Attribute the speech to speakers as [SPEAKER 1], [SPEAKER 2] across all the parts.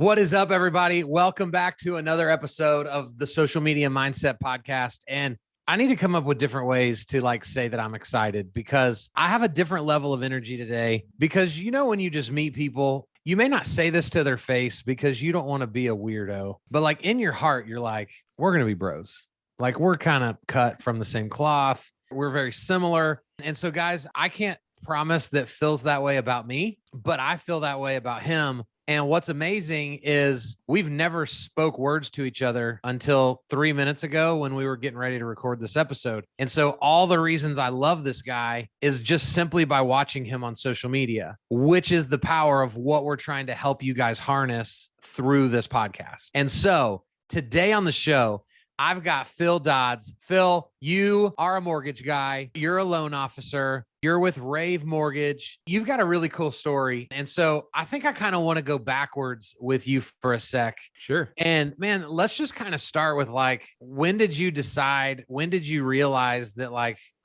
[SPEAKER 1] What is up, everybody? Welcome back to another episode of the Social Media Mindset Podcast. And I need to come up with different ways to say that I'm excited because I have a different level of energy today. Because when you just meet people, you may not say this to their face because you don't want to be a weirdo, but in your heart, you're like, we're going to be bros. We're kind of cut from the same cloth. We're very similar. And so, guys, I can't promise that Phil's that way about me, but I feel that way about him. And what's amazing is we've never spoke words to each other until 3 minutes ago when we were getting ready to record this episode. And so all the reasons I love this guy is just simply by watching him on social media, which is the power of what we're trying to help you guys harness through this podcast. And so today on the show, I've got Phil DODDS. Phil, you are a mortgage guy. You're a loan officer. You're with Rave Mortgage. You've got a really cool story. And so I think I kind of want to go backwards with you for a sec.
[SPEAKER 2] Sure.
[SPEAKER 1] And man, let's just kind of start with when did you decide, when did you realize that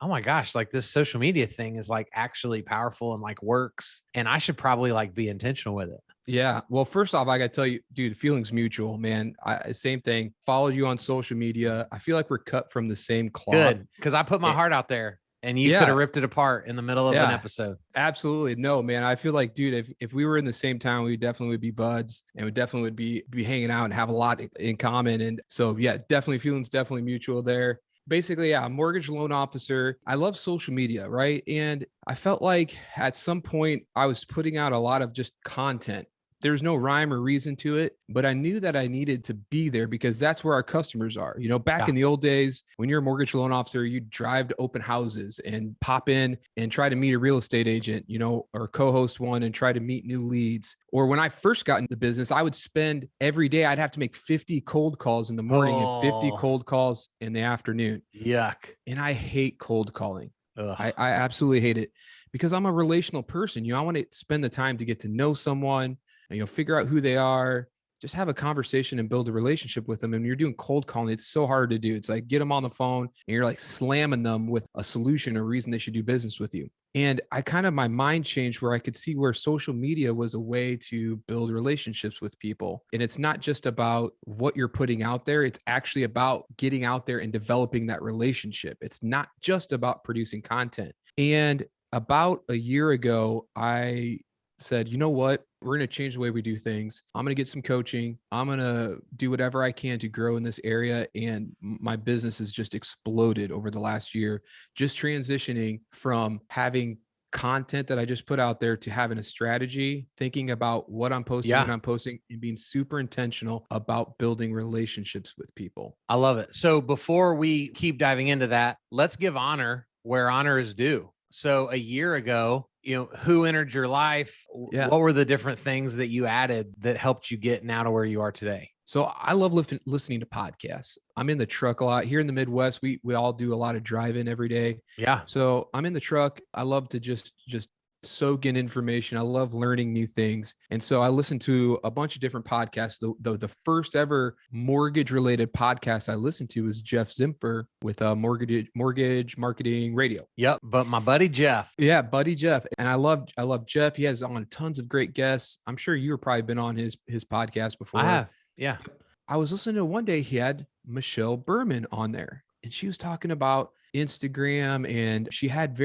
[SPEAKER 1] oh my gosh, this social media thing is actually powerful and works. And I should probably be intentional with it.
[SPEAKER 2] Yeah. Well, first off, I got to tell you, dude, feeling's mutual, man. Same thing. Followed you on social media. I feel like we're cut from the same cloth.
[SPEAKER 1] Good. Because I put my heart out there and you could have ripped it apart in the middle of an episode.
[SPEAKER 2] Absolutely. No, man. I feel like, dude, if we were in the same town, we definitely would be buds and we definitely would be hanging out and have a lot in common. And so, yeah, definitely feeling's definitely mutual there. Basically, yeah, mortgage loan officer. I love social media, right? And I felt like at some point I was putting out a lot of just content. There's no rhyme or reason to it, but I knew that I needed to be there because that's where our customers are. Back in the old days, when you're a mortgage loan officer, you drive to open houses and pop in and try to meet a real estate agent, or co-host one and try to meet new leads. Or when I first got into business, I would spend every day, I'd have to make 50 cold calls in the morning and 50 cold calls in the afternoon.
[SPEAKER 1] Yuck.
[SPEAKER 2] And I hate cold calling. I absolutely hate it because I'm a relational person. I want to spend the time to get to know someone, and figure out who they are, just have a conversation and build a relationship with them. And you're doing cold calling, it's so hard to do. It's get them on the phone and you're slamming them with a solution or reason they should do business with you. And my mind changed where I could see where social media was a way to build relationships with people. And it's not just about what you're putting out there. It's actually about getting out there and developing that relationship. It's not just about producing content. And about a year ago, I said, you know what? We're going to change the way we do things. I'm going to get some coaching. I'm going to do whatever I can to grow in this area. And my business has just exploded over the last year, just transitioning from having content that I just put out there to having a strategy, thinking about what I'm posting, when I'm posting, and being super intentional about building relationships with people.
[SPEAKER 1] I love it. So before we keep diving into that, let's give honor where honor is due. So a year ago, who entered your life? Yeah. What were the different things that you added that helped you get now to where you are today?
[SPEAKER 2] So I love listening to podcasts. I'm in the truck a lot. Here in the Midwest, we all do a lot of driving every day.
[SPEAKER 1] Yeah.
[SPEAKER 2] So I'm in the truck. I love to just soak in information. I love learning new things. And so I listened to a bunch of different podcasts. The first ever mortgage related podcast I listened to was Jeff Zimper with mortgage marketing radio.
[SPEAKER 1] Yep. But my buddy Jeff.
[SPEAKER 2] Yeah, buddy Jeff. And I love Jeff. He has on tons of great guests. I'm sure you've probably been on his podcast before.
[SPEAKER 1] I have. Yeah.
[SPEAKER 2] I was listening to one day, he had Michelle Berman on there. And she was talking about Instagram, and she had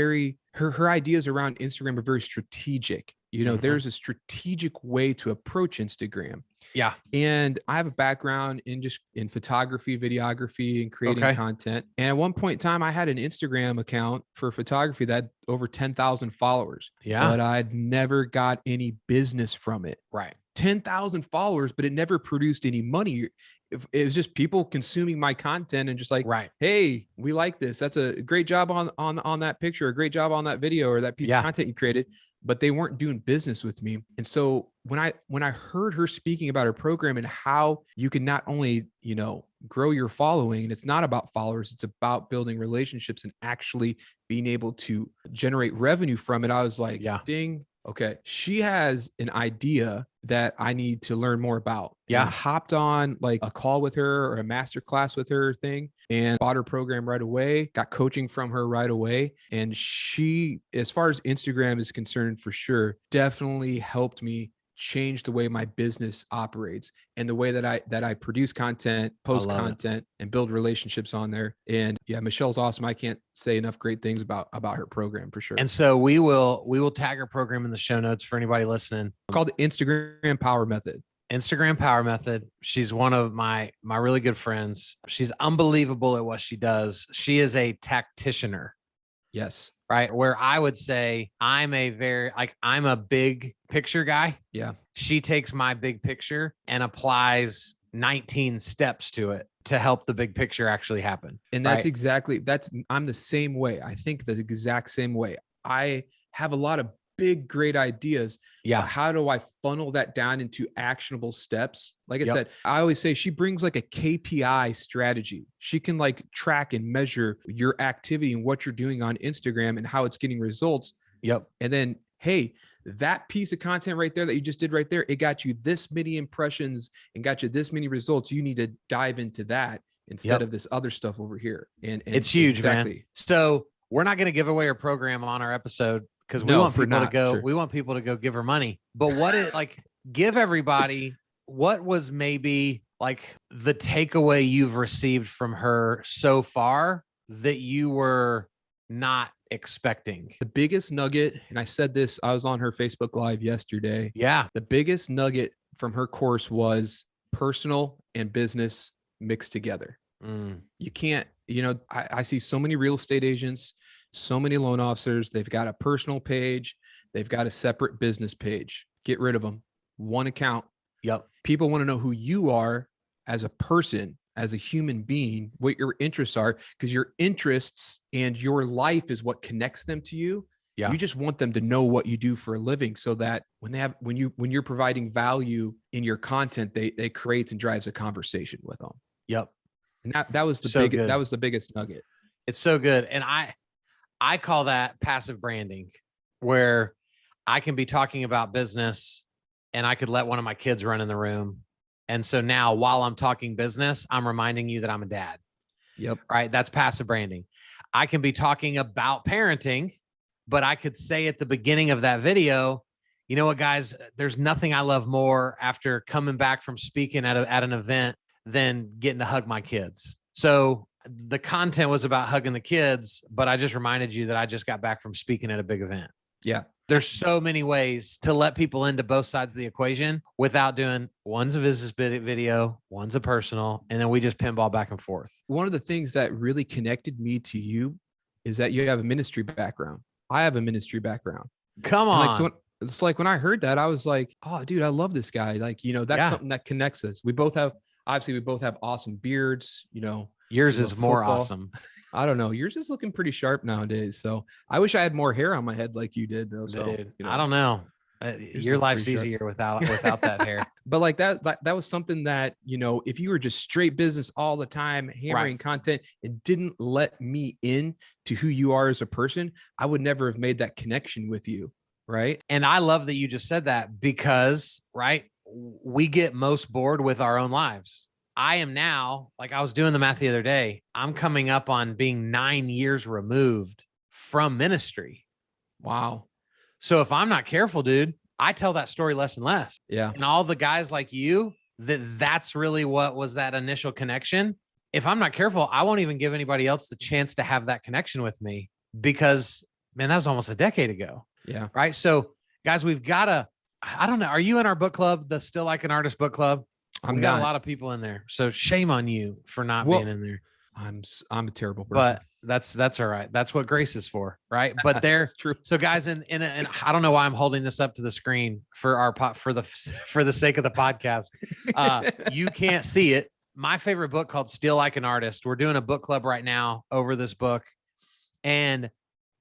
[SPEAKER 2] her ideas around Instagram are very strategic. There's a strategic way to approach Instagram.
[SPEAKER 1] Yeah.
[SPEAKER 2] And I have a background in photography, videography, and creating content. And at one point in time, I had an Instagram account for photography that had over 10,000 followers.
[SPEAKER 1] Yeah.
[SPEAKER 2] But I'd never got any business from it.
[SPEAKER 1] Right.
[SPEAKER 2] 10,000 followers, but it never produced any money. It was just people consuming my content and just
[SPEAKER 1] right.
[SPEAKER 2] Hey, we like this. That's a great job on that picture, a great job on that video or that piece of content you created, but they weren't doing business with me. And so when I heard her speaking about her program and how you can not only, grow your following, and it's not about followers, it's about building relationships and actually being able to generate revenue from it. I was like, ding. Okay. She has an idea that I need to learn more about.
[SPEAKER 1] Yeah.
[SPEAKER 2] And I hopped on a call with her or a master class with her thing and bought her program right away, got coaching from her right away. And she, as far as Instagram is concerned, for sure, definitely helped me changed the way my business operates and the way that I produce content, post content, and build relationships on there. And yeah, Michelle's awesome. I can't say enough great things about her program for sure.
[SPEAKER 1] And so we will tag her program in the show notes for anybody listening.
[SPEAKER 2] It's called Instagram Power Method.
[SPEAKER 1] Instagram Power Method. She's one of my really good friends. She's unbelievable at what she does. She is a tacticianer.
[SPEAKER 2] Yes.
[SPEAKER 1] Right. Where I would say I'm a big picture guy.
[SPEAKER 2] Yeah.
[SPEAKER 1] She takes my big picture and applies 19 steps to it to help the big picture actually happen.
[SPEAKER 2] And that's I'm the same way. I think the exact same way. I have a lot of big, great ideas.
[SPEAKER 1] Yeah.
[SPEAKER 2] How do I funnel that down into actionable steps? Like I said, I always say she brings like a KPI strategy. She can like track and measure your activity and what you're doing on Instagram and how it's getting results.
[SPEAKER 1] Yep.
[SPEAKER 2] And then, hey, that piece of content right there that you just did right there, it got you this many impressions and got you this many results. You need to dive into that instead of this other stuff over here. And
[SPEAKER 1] it's huge, man. So we're not going to give away her program on our episode, because we want people to go. Sure. We want people to go give her money. But give everybody what was maybe like the takeaway you've received from her so far that you were not expecting.
[SPEAKER 2] The biggest nugget, and I said this, I was on her Facebook Live yesterday.
[SPEAKER 1] Yeah.
[SPEAKER 2] The biggest nugget from her course was personal and business mixed together. You can't, I see so many real estate agents, so many loan officers. They've got a personal page. They've got a separate business page. Get rid of them. One account.
[SPEAKER 1] Yep.
[SPEAKER 2] People want to know who you are as a person, as a human being, what your interests are, because your interests and your life is what connects them to you. Yeah. You just want them to know what you do for a living, so that when you're providing value in your content, they creates and drives a conversation with them.
[SPEAKER 1] Yep.
[SPEAKER 2] And that was the biggest nugget.
[SPEAKER 1] It's so good. And I call that passive branding, where I can be talking about business and I could let one of my kids run in the room. And so now while I'm talking business, I'm reminding you that I'm a dad.
[SPEAKER 2] Yep.
[SPEAKER 1] Right. That's passive branding. I can be talking about parenting, but I could say at the beginning of that video, you know what, guys, there's nothing I love more after coming back from speaking at an event than getting to hug my kids. So the content was about hugging the kids, but I just reminded you that I just got back from speaking at a big event.
[SPEAKER 2] Yeah.
[SPEAKER 1] There's so many ways to let people into both sides of the equation without doing one's a business video, one's a personal, and then we just pinball back and forth.
[SPEAKER 2] One of the things that really connected me to you is that you have a ministry background. I have a ministry background.
[SPEAKER 1] Come on.
[SPEAKER 2] It's like when I heard that, I was like, oh, dude, I love this guy. Like, that's something that connects us. We both have awesome beards,
[SPEAKER 1] Yours is more awesome.
[SPEAKER 2] I don't know. Yours is looking pretty sharp nowadays. So I wish I had more hair on my head like you did, though. So
[SPEAKER 1] dude, I don't know. Your life's easier without that hair.
[SPEAKER 2] But like that was something that, if you were just straight business all the time, hammering content, and didn't let me in to who you are as a person, I would never have made that connection with you. Right.
[SPEAKER 1] And I love that you just said that, because, we get most bored with our own lives. I am now, like I was doing the math the other day, I'm coming up on being 9 years removed from ministry.
[SPEAKER 2] Wow.
[SPEAKER 1] So if I'm not careful, dude, I tell that story less and less.
[SPEAKER 2] Yeah.
[SPEAKER 1] And all the guys like you, that's really what was that initial connection. If I'm not careful, I won't even give anybody else the chance to have that connection with me, because, man, that was almost a decade ago.
[SPEAKER 2] Yeah.
[SPEAKER 1] Right. So guys, we've got to, I don't know. Are you in our book club, the Still Like an Artist book club? We got a lot of people in there. So shame on you for not being in there.
[SPEAKER 2] I'm a terrible person.
[SPEAKER 1] But that's all right. That's what grace is for, right? But there's
[SPEAKER 2] true.
[SPEAKER 1] So guys, and I don't know why I'm holding this up to the screen for for the sake of the podcast. You can't see it. My favorite book, called Still Like an Artist. We're doing a book club right now over this book. And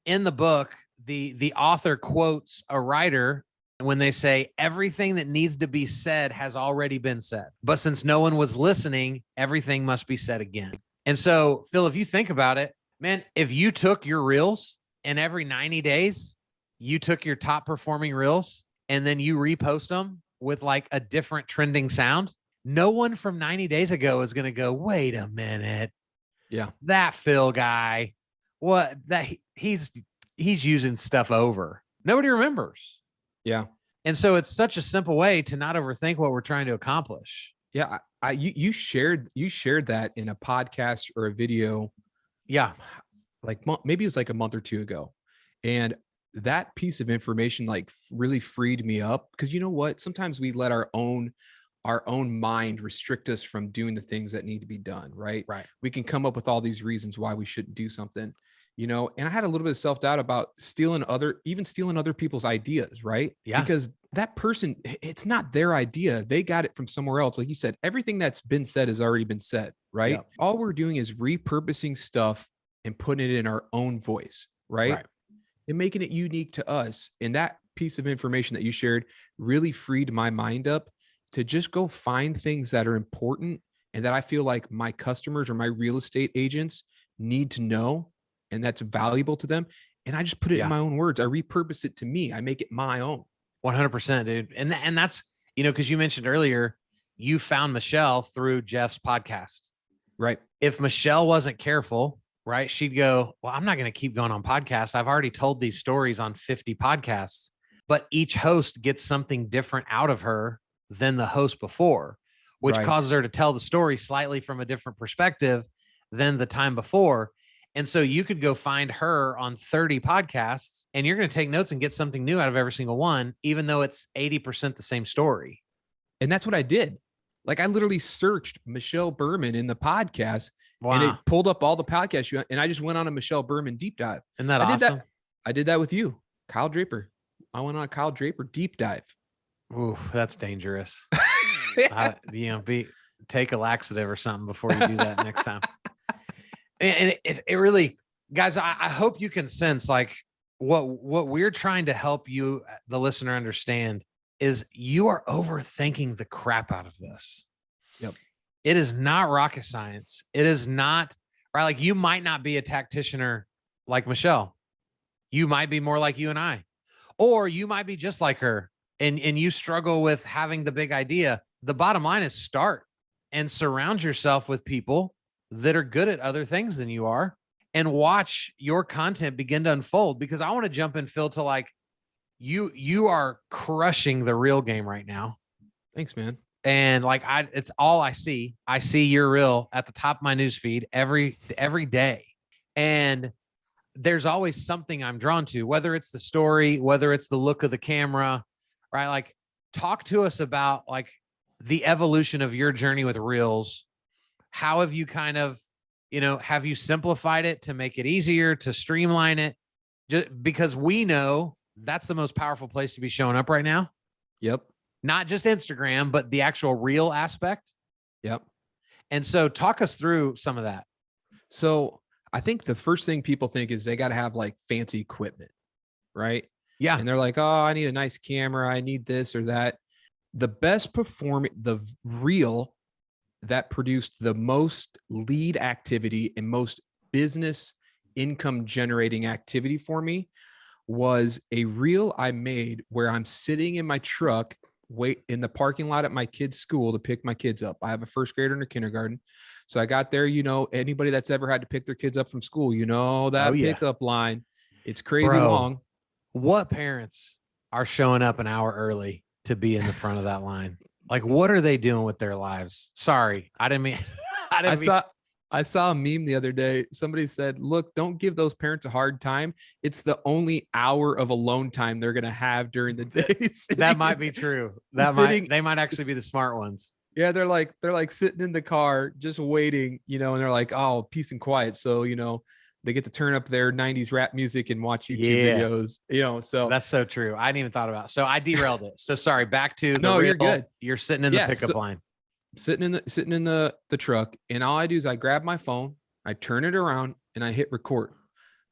[SPEAKER 1] in the book, the author quotes a writer when they say everything that needs to be said has already been said. But since no one was listening, everything must be said again. And so, Phil, if you think about it, man, if you took your reels and every 90 days, you took your top performing reels and then you repost them with like a different trending sound, no one from 90 days ago is going to go, wait a minute.
[SPEAKER 2] Yeah.
[SPEAKER 1] That Phil guy, he's using stuff over. Nobody remembers.
[SPEAKER 2] Yeah.
[SPEAKER 1] And so it's such a simple way to not overthink what we're trying to accomplish.
[SPEAKER 2] Yeah. You shared that in a podcast or a video.
[SPEAKER 1] Yeah.
[SPEAKER 2] Like maybe it was like a month or two ago. And that piece of information like really freed me up, because you know what? Sometimes we let our own mind restrict us from doing the things that need to be done. Right.
[SPEAKER 1] Right.
[SPEAKER 2] We can come up with all these reasons why we shouldn't do something, and I had a little bit of self-doubt about stealing other people's ideas. Right.
[SPEAKER 1] Yeah.
[SPEAKER 2] Because that person, it's not their idea. They got it from somewhere else. Like you said, everything that's been said has already been said. Right. Yep. All we're doing is repurposing stuff and putting it in our own voice. Right. And making it unique to us. And that piece of information that you shared really freed my mind up to just go find things that are important and that I feel like my customers or my real estate agents need to know, and that's valuable to them. And I just put it in my own words. I repurpose it to me. I make it my own.
[SPEAKER 1] 100%, dude. And that's, because you mentioned earlier, you found Michelle through Jeff's podcast.
[SPEAKER 2] Right.
[SPEAKER 1] If Michelle wasn't careful, right, she'd go, well, I'm not going to keep going on podcasts. I've already told these stories on 50 podcasts, but each host gets something different out of her than the host before, which causes her to tell the story slightly from a different perspective than the time before. And so you could go find her on 30 podcasts and you're going to take notes and get something new out of every single one, even though it's 80% the same story.
[SPEAKER 2] And that's what I did. Like I literally searched Michelle Berman in the podcast.
[SPEAKER 1] Wow.
[SPEAKER 2] And it pulled up all the podcasts and I just went on a Michelle Berman deep dive.
[SPEAKER 1] Isn't that awesome?
[SPEAKER 2] I did that with you, Kyle Draper. I went on a Kyle Draper deep dive.
[SPEAKER 1] Ooh, that's dangerous. Take a laxative or something before you do that next time. And it really, guys, I hope you can sense like what we're trying to help you, the listener, understand is you are overthinking the crap out of this.
[SPEAKER 2] Yep.
[SPEAKER 1] It is not rocket science. It is not, right? Like you might not be a tacticianer like Michelle. You might be more like you and I, or you might be just like her and you struggle with having the big idea. The bottom line is start and surround yourself with people that are good at other things than you are and watch your content begin to unfold, because I want to jump in, Phil, to like you are crushing the reel game right now.
[SPEAKER 2] Thanks, man.
[SPEAKER 1] And like it's all I see. I see your reel at the top of my newsfeed every day. And there's always something I'm drawn to, whether it's the story, whether it's the look of the camera, right? Like talk to us about like the evolution of your journey with reels. How have you kind of, have you simplified it to make it easier, to streamline it? Just because we know that's the most powerful place to be showing up right now.
[SPEAKER 2] Yep.
[SPEAKER 1] Not just Instagram, but the actual reel aspect.
[SPEAKER 2] Yep. And
[SPEAKER 1] so talk us through some of that.
[SPEAKER 2] So I think the first thing people think is they got to have like fancy equipment, right?
[SPEAKER 1] Yeah.
[SPEAKER 2] And they're like, oh, I need a nice camera. I need this or that. The best performing, the reel that produced the most lead activity and most business income generating activity for me was a reel I made where I'm sitting in my truck, wait in the parking lot at my kid's school to pick my kids up. I have a first grader in a kindergarten. So I got there, anybody that's ever had to pick their kids up from school, that pickup line, it's crazy long.
[SPEAKER 1] What parents are showing up an hour early to be in the front of that line? Like, what are they doing with their lives? Sorry,
[SPEAKER 2] I saw a meme the other day. Somebody said, look, don't give those parents a hard time. It's the only hour of alone time they're going to have during the day.
[SPEAKER 1] That might be true. They might actually be the smart ones.
[SPEAKER 2] Yeah. They're like sitting in the car, just waiting, and they're like, oh, peace and quiet. So, they get to turn up their 90s rap music and watch YouTube videos, so
[SPEAKER 1] that's so true. I hadn't even thought about it. So I derailed it. So sorry, back to the
[SPEAKER 2] No, you're good.
[SPEAKER 1] You're sitting in the pickup line.
[SPEAKER 2] Sitting in the truck, and all I do is I grab my phone, I turn it around, and I hit record.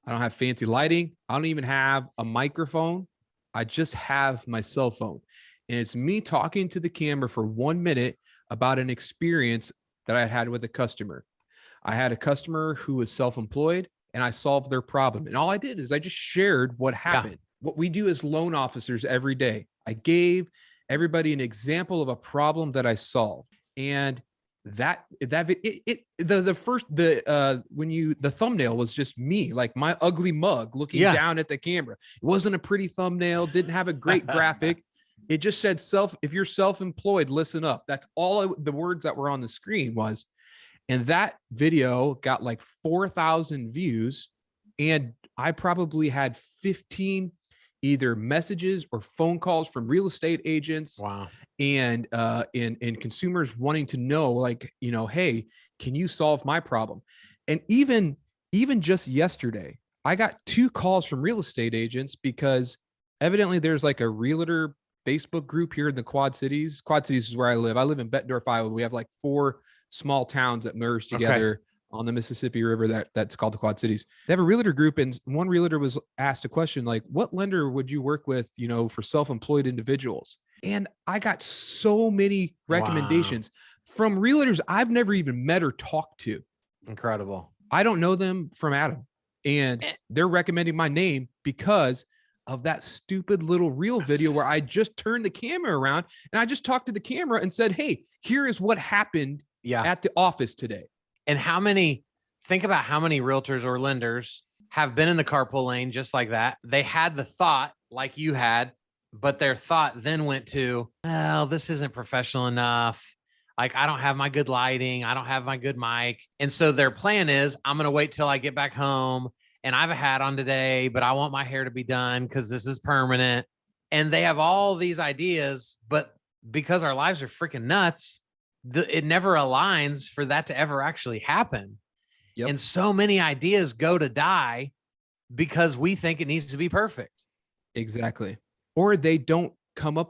[SPEAKER 2] I don't have fancy lighting. I don't even have a microphone. I just have my cell phone, and it's me talking to the camera for 1 minute about an experience that I had with a customer. I had a customer who was self-employed, and I solved their problem. And all I did is I just shared what happened. What we do as loan officers every day. I gave everybody an example of a problem that I solved. And the thumbnail was just me, like my ugly mug looking down at the camera. It wasn't a pretty thumbnail, didn't have a great graphic. It just said if you're self-employed, listen up. That's all the words that were on the screen was. And that video got like 4,000 views. And I probably had 15 either messages or phone calls from real estate agents.
[SPEAKER 1] Wow.
[SPEAKER 2] And consumers wanting to know, like, hey, can you solve my problem? And even just yesterday, I got 2 calls from real estate agents because evidently there's like a realtor Facebook group here in the Quad Cities. Quad Cities is where I live. I live in Bettendorf, Iowa. We have like 4 small towns that merge together on the Mississippi River that's called the Quad Cities. They have a realtor group, and one realtor was asked a question like, what lender would you work with, for self-employed individuals? And I got so many recommendations from realtors I've never even met or talked to.
[SPEAKER 1] Incredible.
[SPEAKER 2] I don't know them from Adam, and they're recommending my name because of that stupid little reel video where I just turned the camera around and I just talked to the camera and said, hey, here is what happened at the office today.
[SPEAKER 1] And think about how many realtors or lenders have been in the carpool lane just like that. They had the thought like you had, but their thought then went to, well, this isn't professional enough. Like, I don't have my good lighting. I don't have my good mic. And so their plan is, I'm going to wait till I get back home and I have a hat on today, but I want my hair to be done because this is permanent. And they have all these ideas, but because our lives are freaking nuts, it never aligns for that to ever actually happen. Yep. And so many ideas go to die because we think it needs to be perfect.
[SPEAKER 2] Exactly. Or they don't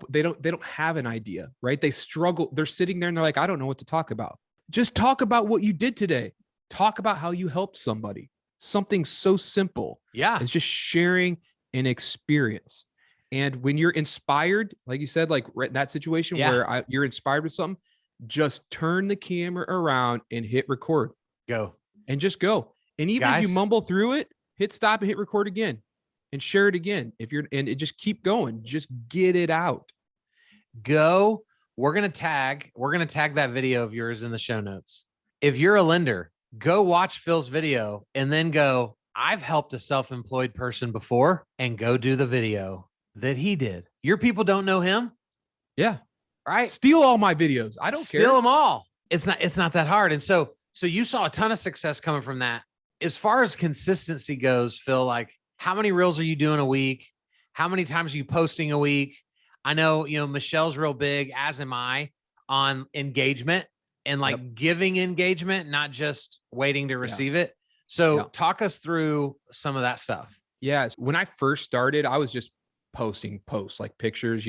[SPEAKER 2] they don't have an idea, right? They struggle. They're sitting there and they're like, I don't know what to talk about. Just talk about what you did today. Talk about how you helped somebody. Something so simple.
[SPEAKER 1] Yeah.
[SPEAKER 2] It's just sharing an experience. And when you're inspired, like you said, like right in that situation where you're inspired with something, just turn the camera around and hit record.
[SPEAKER 1] Go.
[SPEAKER 2] And just go. And even if you mumble through it, hit stop and hit record again and share it again. And it just keep going. Just get it out.
[SPEAKER 1] Go. We're going to tag that video of yours in the show notes. If you're a lender, go watch Phil's video and then go, I've helped a self-employed person before, and go do the video that he did. Your people don't know him.
[SPEAKER 2] Yeah.
[SPEAKER 1] Right.
[SPEAKER 2] Steal all my videos. I don't care.
[SPEAKER 1] Steal them all. It's not that hard. And so you saw a ton of success coming from that. As far as consistency goes, Phil, like, how many reels are you doing a week? How many times are you posting a week? I know, Michelle's real big, as am I, on engagement and like giving engagement, not just waiting to receive it. So talk us through some of that stuff.
[SPEAKER 2] Yes. When I first started, I was just posting posts like pictures,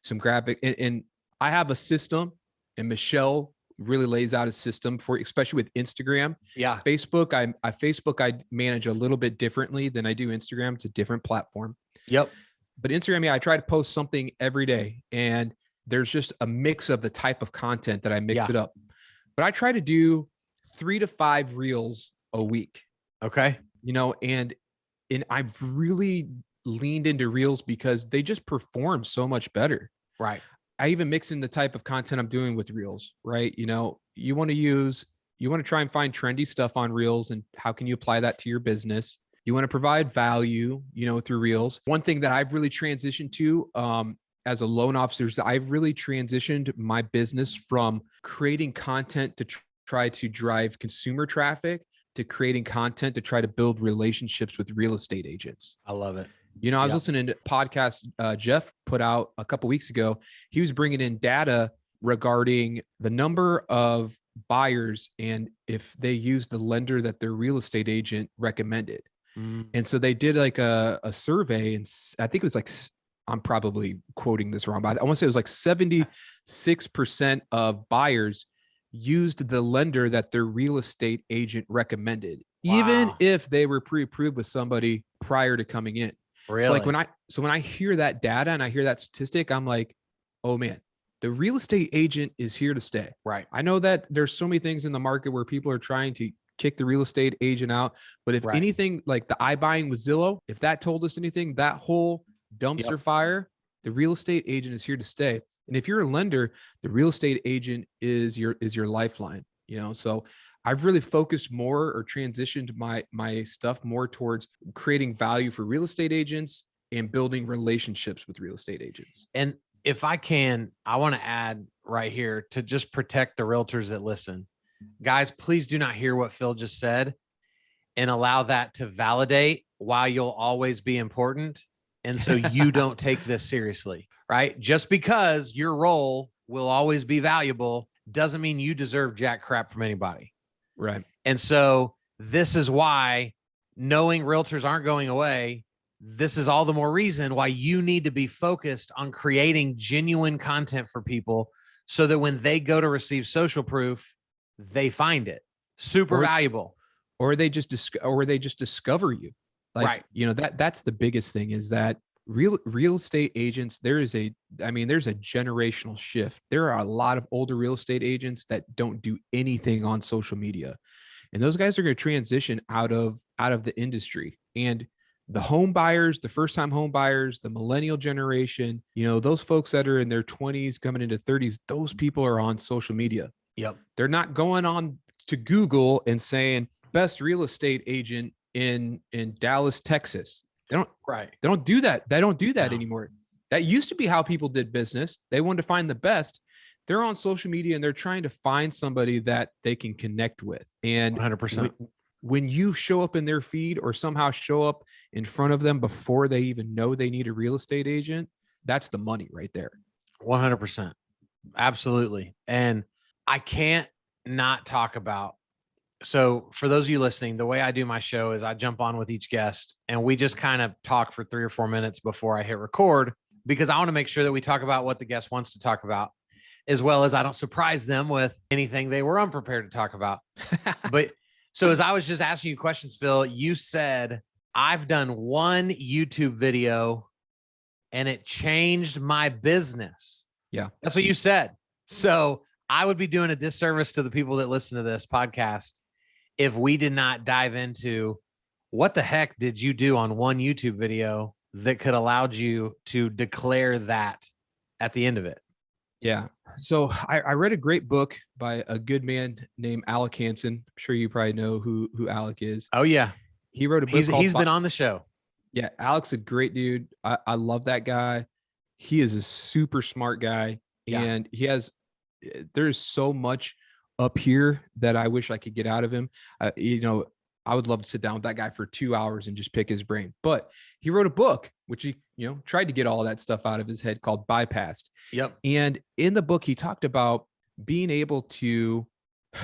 [SPEAKER 2] some graphic, and I have a system, and Michelle really lays out a system for, especially with Instagram.
[SPEAKER 1] Yeah.
[SPEAKER 2] Facebook, I manage a little bit differently than I do Instagram. It's a different platform.
[SPEAKER 1] Yep.
[SPEAKER 2] But Instagram, I try to post something every day, and there's just a mix of the type of content that I mix it up. But I try to do 3 to 5 reels a week.
[SPEAKER 1] Okay.
[SPEAKER 2] And I've really leaned into reels because they just perform so much better.
[SPEAKER 1] Right.
[SPEAKER 2] I even mix in the type of content I'm doing with reels, right? You want to try and find trendy stuff on reels, and how can you apply that to your business? You want to provide value, through reels. One thing that I've really transitioned to, as a loan officer, is I've really transitioned my business from creating content to try to drive consumer traffic to creating content to try to build relationships with real estate agents.
[SPEAKER 1] I love it.
[SPEAKER 2] I was listening to a podcast Jeff put out a couple of weeks ago. He was bringing in data regarding the number of buyers and if they used the lender that their real estate agent recommended. And so they did like a survey, and I think it was like, I'm probably quoting this wrong, but I want to say it was like 76% of buyers used the lender that their real estate agent recommended, even if they were pre-approved with somebody prior to coming in.
[SPEAKER 1] Really?
[SPEAKER 2] So like when I hear that data and I hear that statistic, I'm like, oh man, the real estate agent is here to stay.
[SPEAKER 1] Right.
[SPEAKER 2] I know that there's so many things in the market where people are trying to kick the real estate agent out. But if anything, like the iBuying with Zillow, if that told us anything, that whole dumpster fire, the real estate agent is here to stay. And if you're a lender, the real estate agent is your lifeline, So I've really focused more or transitioned my stuff more towards creating value for real estate agents and building relationships with real estate agents.
[SPEAKER 1] And if I can, I want to add right here to just protect the realtors that listen. Guys, please do not hear what Phil just said and allow that to validate why you'll always be important. And so you don't take this seriously, right? Just because your role will always be valuable doesn't mean you deserve jack crap from anybody.
[SPEAKER 2] Right.
[SPEAKER 1] And so this is why, knowing realtors aren't going away, this is all the more reason why you need to be focused on creating genuine content for people so that when they go to receive social proof, they find it super valuable.
[SPEAKER 2] Or they just discover you. Like,
[SPEAKER 1] right.
[SPEAKER 2] You know, that's the biggest thing is that real estate agents, there's a generational shift. There are a lot of older real estate agents that don't do anything on social media. And those guys are going to transition out of the industry. And the home buyers, the first time home buyers, the millennial generation, you know, those folks that are in their 20s coming into 30s, those people are on social media.
[SPEAKER 1] Yep.
[SPEAKER 2] They're not going on to Google and saying best real estate agent in Dallas, Texas. They don't do that. They don't do that anymore. That used to be how people did business. They wanted to find the best. They're on social media and they're trying to find somebody that they can connect with. And
[SPEAKER 1] 100%.
[SPEAKER 2] When you show up in their feed or somehow show up in front of them before they even know they need a real estate agent, that's the money right there.
[SPEAKER 1] 100%. Absolutely. And I can't not talk about, so for those of you listening, the way I do my show is I jump on with each guest and we just kind of talk for 3 or 4 minutes before I hit record, because I want to make sure that we talk about what the guest wants to talk about, as well as I don't surprise them with anything they were unprepared to talk about. But so as I was just asking you questions, Phil, you said, I've done one YouTube video and it changed my business.
[SPEAKER 2] Yeah.
[SPEAKER 1] That's what you said. So I would be doing a disservice to the people that listen to this podcast if we did not dive into what the heck did you do on one YouTube video that could allowed you to declare that at the end of it.
[SPEAKER 2] Yeah. So I read a great book by a good man named Alec Hansen. I'm sure you probably know who Alec is.
[SPEAKER 1] Oh yeah.
[SPEAKER 2] He wrote a book.
[SPEAKER 1] He's been on the show.
[SPEAKER 2] Yeah. Alec's a great dude. I love that guy. He is a super smart guy. Yeah. And there's so much up here that I wish I could get out of him. You know, I would love to sit down with that guy for 2 hours and just pick his brain. But he wrote a book, which he, you know, tried to get all that stuff out of his head, called Bypassed.
[SPEAKER 1] Yep.
[SPEAKER 2] And in the book, he talked about being able to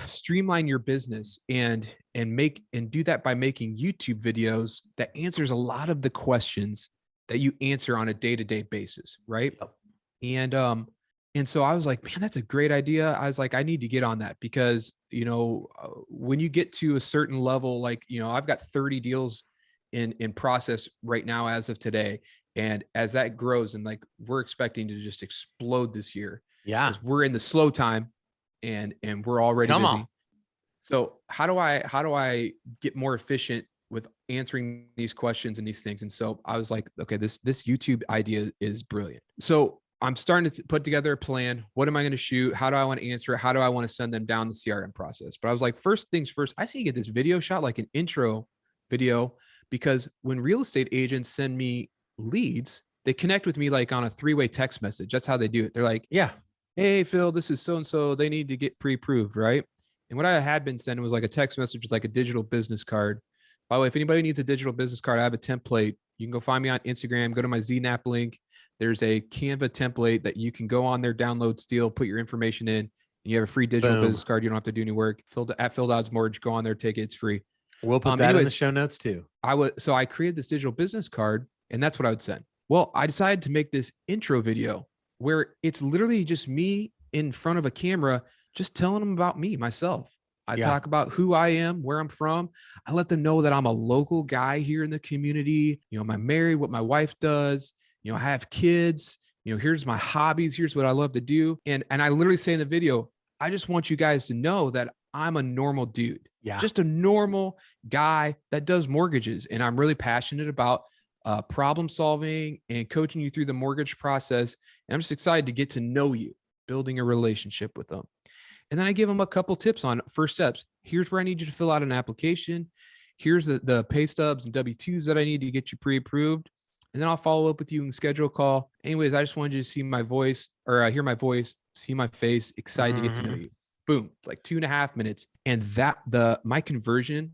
[SPEAKER 2] streamline your business and do that by making YouTube videos that answers a lot of the questions that you answer on a day-to-day basis. Right. Yep. And so I was like, man, that's a great idea. I was like, I need to get on that because, you know, when you get to a certain level, like, you know, I've got 30 deals in process right now as of today. And as that grows, and like, we're expecting to just explode this year.
[SPEAKER 1] Yeah.
[SPEAKER 2] We're in the slow time and we're already busy. On. So how do I get more efficient with answering these questions and these things? And so I was like, okay, this YouTube idea is brilliant. So I'm starting to put together a plan. What am I going to shoot? How do I want to answer it? How do I want to send them down the CRM process? But I was like, first things first, I see you get this video shot, like an intro video, because when real estate agents send me leads, they connect with me like on a 3-way text message. That's how they do it. They're like,
[SPEAKER 1] yeah,
[SPEAKER 2] hey, Phil, this is so-and-so. They need to get pre-approved, right? And what I had been sending was like a text message with like a digital business card. By the way, if anybody needs a digital business card, I have a template. You can go find me on Instagram, go to my ZNAP link. There's a Canva template that you can go on there, download, steal, put your information in, and you have a free digital business card. You don't have to do any work. At Phil DODDS Mortgage, go on there, take it. It's free.
[SPEAKER 1] We'll put that in the show notes too.
[SPEAKER 2] So I created this digital business card, and that's what I would send. Well, I decided to make this intro video where it's literally just me in front of a camera, just telling them about me, myself. I talk about who I am, where I'm from. I let them know that I'm a local guy here in the community. You know, I'm married, what my wife does. You know, I have kids, you know, here's my hobbies. Here's what I love to do. And I literally say in the video, I just want you guys to know that I'm a normal dude, just a normal guy that does mortgages. And I'm really passionate about problem solving and coaching you through the mortgage process. And I'm just excited to get to know you, building a relationship with them. And then I give them a couple tips on first steps. Here's where I need you to fill out an application. Here's the pay stubs and W-2s that I need to get you pre-approved. and then I'll follow up with you and schedule a call. Anyways, I just wanted you to see my voice or hear my voice, see my face, excited to get to know you. Boom, like 2.5 minutes. And my conversion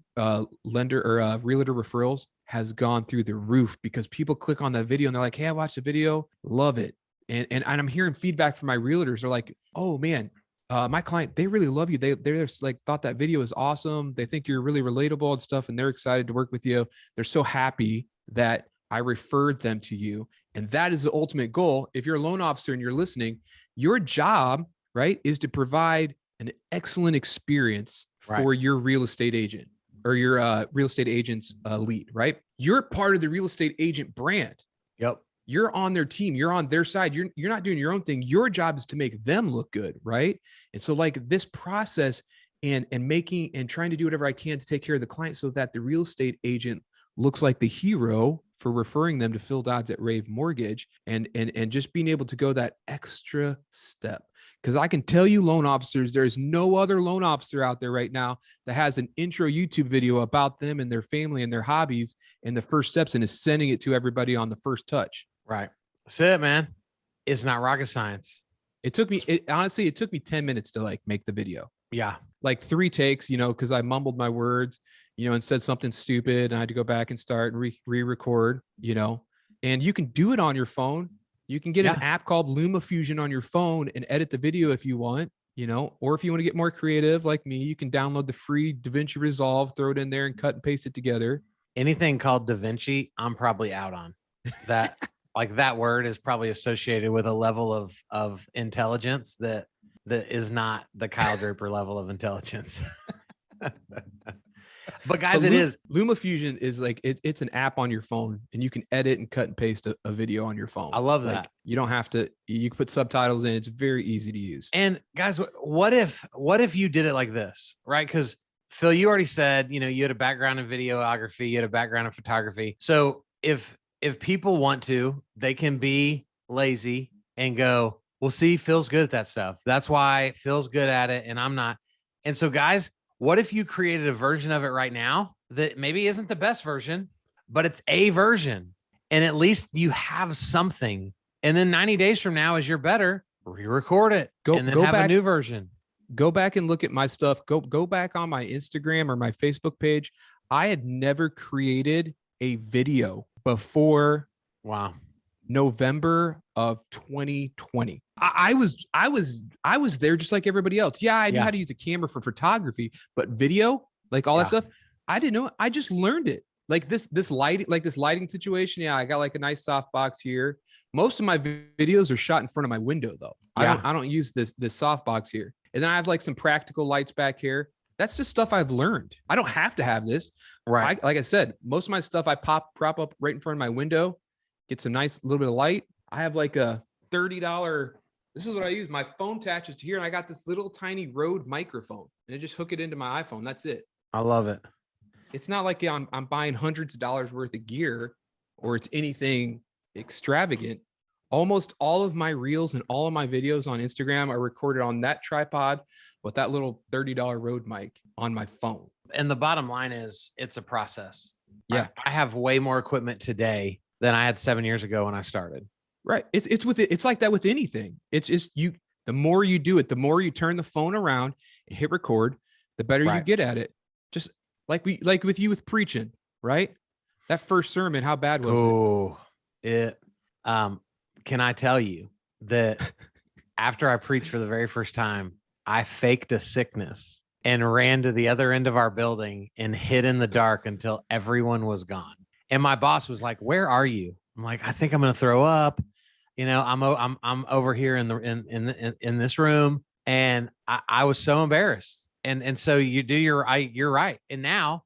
[SPEAKER 2] lender or realtor referrals has gone through the roof because people click on that video and they're like, hey, I watched the video, love it. And I'm hearing feedback from my realtors. They're like, oh man, my client, they really love you. They're like, thought that video is awesome. They think you're really relatable and stuff. And they're excited to work with you. They're so happy that I referred them to you. And that is the ultimate goal. If you're a loan officer and you're listening, your job, right, is to provide an excellent experience for your real estate agent or your real estate agent's lead, right? You're part of the real estate agent brand.
[SPEAKER 1] Yep.
[SPEAKER 2] You're on their team. You're on their side. You're not doing your own thing. Your job is to make them look good, right? And so like this process and making and trying to do whatever I can to take care of the client so that the real estate agent looks like the hero for referring them to Phil Dodds at Rave Mortgage and just being able to go that extra step. Because I can tell you, loan officers, there's no other loan officer out there right now that has an intro YouTube video about them and their family and their hobbies and the first steps and is sending it to everybody on the first touch.
[SPEAKER 1] Right. That's it, man. It's not rocket science.
[SPEAKER 2] Honestly, it took me 10 minutes to like make the video.
[SPEAKER 1] Yeah.
[SPEAKER 2] Like 3 takes, because I mumbled my words, and said something stupid. And I had to go back and start and re-record, and you can do it on your phone. You can get an app called LumaFusion on your phone and edit the video if you want, or if you want to get more creative like me, you can download the free DaVinci Resolve, throw it in there and cut and paste it together.
[SPEAKER 1] Anything called DaVinci, I'm probably out on that. Like that word is probably associated with a level of intelligence that is not the Kyle Draper level of intelligence. But guys, it is.
[SPEAKER 2] LumaFusion is like, it's an app on your phone and you can edit and cut and paste a video on your phone.
[SPEAKER 1] I love that.
[SPEAKER 2] You don't have to, you can put subtitles in. It's very easy to use.
[SPEAKER 1] And guys, what if you did it like this, right? Because Phil, you already said, you had a background in videography, you had a background in photography. So if people want to, they can be lazy and go, well, see, Phil's good at that stuff. That's why Phil's good at it and I'm not. And so guys, what if you created a version of it right now that maybe isn't the best version, but it's a version and at least you have something. And then 90 days from now, as you're better, re-record it and then have a new version.
[SPEAKER 2] Go back and look at my stuff. Go back on my Instagram or my Facebook page. I had never created a video before November of 2020. I was there just like everybody else. Yeah, I knew how to use a camera for photography, but video, like all that stuff, I didn't know. I just learned it. Like this lighting situation. Yeah, I got like a nice softbox here. Most of my videos are shot in front of my window though. I don't use this softbox here. And then I have like some practical lights back here. That's just stuff I've learned. I don't have to have this. Right. Like I said, most of my stuff I prop up right in front of my window, get some nice little bit of light. I have like a $30. This is what I use. My phone attaches to here, and I got this little tiny Rode microphone, and I just hook it into my iPhone. That's it.
[SPEAKER 1] I love it.
[SPEAKER 2] It's not like I'm buying hundreds of dollars worth of gear, or it's anything extravagant. Almost all of my reels and all of my videos on Instagram are recorded on that tripod with that little $30 Rode mic on my phone.
[SPEAKER 1] And the bottom line is, it's a process.
[SPEAKER 2] Yeah,
[SPEAKER 1] I have way more equipment today than I had 7 years ago when I started.
[SPEAKER 2] Right. It's like that with anything. It's just the more you do it, the more you turn the phone around and hit record, the better you get at it. Just like with you with preaching, right? That first sermon, how bad was
[SPEAKER 1] it? Can I tell you that after I preached for the very first time, I faked a sickness and ran to the other end of our building and hid in the dark until everyone was gone. And my boss was like, "Where are you?" I'm like, "I think I'm going to throw up. I'm over here in this room." And I was so embarrassed. And so you're right. And now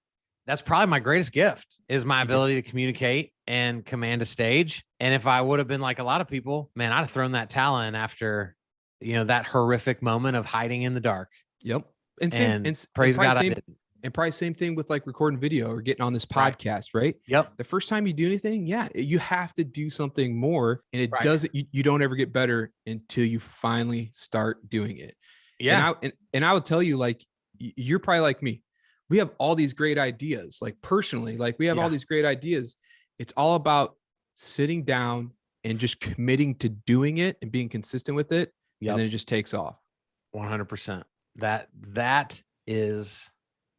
[SPEAKER 1] that's probably my greatest gift is my ability to communicate and command a stage. And if I would have been like a lot of people, man, I'd have thrown that talent after, that horrific moment of hiding in the dark.
[SPEAKER 2] Yep.
[SPEAKER 1] And praise God, I didn't.
[SPEAKER 2] And probably same thing with like recording video or getting on this podcast, right?
[SPEAKER 1] Yep.
[SPEAKER 2] The first time you do anything, you have to do something more, and it doesn't. You don't ever get better until you finally start doing it.
[SPEAKER 1] Yeah.
[SPEAKER 2] And I would tell you, like, you're probably like me. We have all these great ideas, like personally, like we have all these great ideas. It's all about sitting down and just committing to doing it and being consistent with it.
[SPEAKER 1] Yep.
[SPEAKER 2] And then it just takes off.
[SPEAKER 1] 100%. That is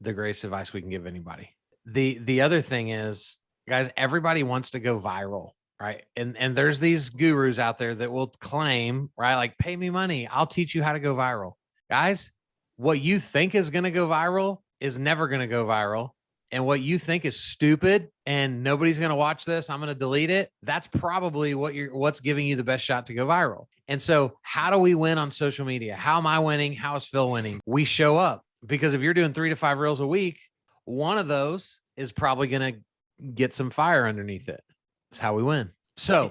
[SPEAKER 1] the greatest advice we can give anybody. The other thing is, guys, everybody wants to go viral, right? And there's these gurus out there that will claim, right? Like, pay me money, I'll teach you how to go viral. Guys, what you think is going to go viral is never going to go viral. And what you think is stupid and nobody's going to watch this, I'm going to delete it. That's probably what's giving you the best shot to go viral. And so how do we win on social media? How am I winning? How is Phil winning? We show up, because if you're doing 3 to 5 reels a week, one of those is probably going to get some fire underneath it. That's how we win. So,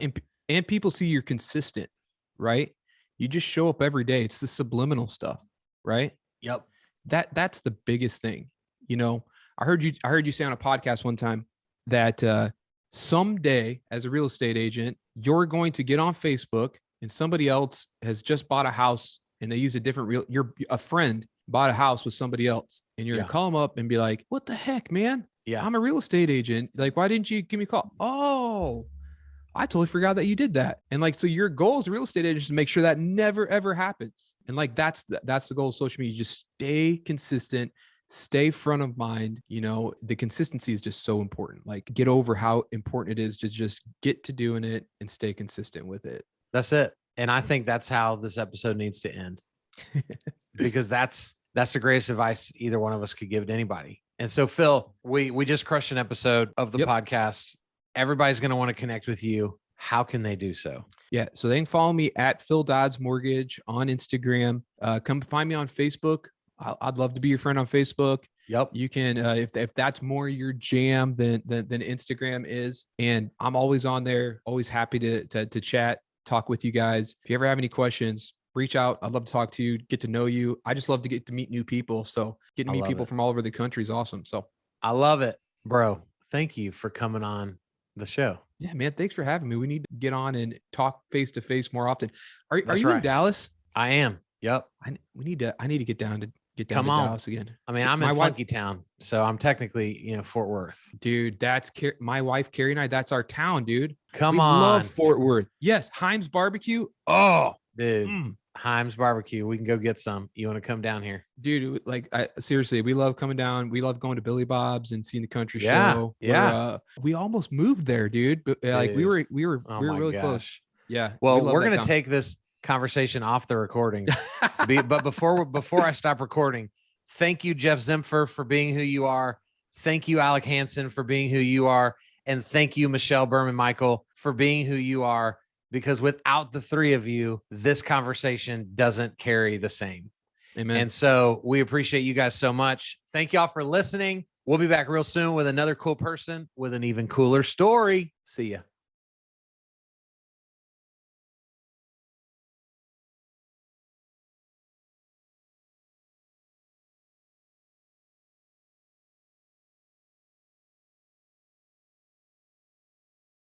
[SPEAKER 2] and people see you're consistent, right? You just show up every day. It's the subliminal stuff, right?
[SPEAKER 1] Yep.
[SPEAKER 2] That's the biggest thing. You know, I heard you say on a podcast one time that someday, as a real estate agent, you're going to get on Facebook and somebody else has just bought a house and they use a different a friend bought a house with somebody else, and you're gonna call them up and be like, "What the heck, man?
[SPEAKER 1] Yeah,
[SPEAKER 2] I'm a real estate agent. Like, why didn't you give me a call?" "Oh, I totally forgot that you did that." And like, so your goal as a real estate agent is to make sure that never, ever happens. And like, that's the goal of social media. You just stay consistent, stay front of mind. You know, the consistency is just so important. Like, get over how important it is to just get to doing it and stay consistent with it.
[SPEAKER 1] That's it. And I think that's how this episode needs to end, because that's the greatest advice either one of us could give to anybody. And so, Phil, we just crushed an episode of the podcast. Everybody's going to want to connect with you. How can they do so?
[SPEAKER 2] Yeah. So they can follow me at Phil DODDS Mortgage on Instagram. Come find me on Facebook. I'd love to be your friend on Facebook.
[SPEAKER 1] Yep.
[SPEAKER 2] You can, if that's more your jam than Instagram is. And I'm always on there, always happy to chat, talk with you guys. If you ever have any questions, reach out. I'd love to talk to you, get to know you. I just love to get to meet new people. So getting to meet people from all over the country is awesome. So
[SPEAKER 1] I love it, bro. Thank you for coming on the show.
[SPEAKER 2] Yeah, man. Thanks for having me. We need to get on and talk face to face more often. Are you in Dallas?
[SPEAKER 1] I am. Yep.
[SPEAKER 2] I need to get down to Dallas again.
[SPEAKER 1] I mean, I'm in Funky Town, so I'm technically, Fort Worth.
[SPEAKER 2] Dude, that's my wife, Carrie, and I. That's our town, dude.
[SPEAKER 1] We
[SPEAKER 2] love Fort Worth. Yes. Heim's Barbecue. Oh,
[SPEAKER 1] dude. Heim's Barbecue. We can go get some. You want to come down here?
[SPEAKER 2] Dude, like, seriously, we love coming down. We love going to Billy Bob's and seeing the country show.
[SPEAKER 1] Yeah.
[SPEAKER 2] We almost moved there, dude. But like, we were really close. Yeah.
[SPEAKER 1] Well, we're going to take this conversation off the recording. But before I stop recording, thank you, Jeff Zimfer, for being who you are. Thank you, Alec Hansen, for being who you are. And thank you, Michelle Berman-Michael, for being who you are. Because without the three of you, this conversation doesn't carry the same.
[SPEAKER 2] Amen.
[SPEAKER 1] And so we appreciate you guys so much. Thank y'all for listening. We'll be back real soon with another cool person with an even cooler story. See ya.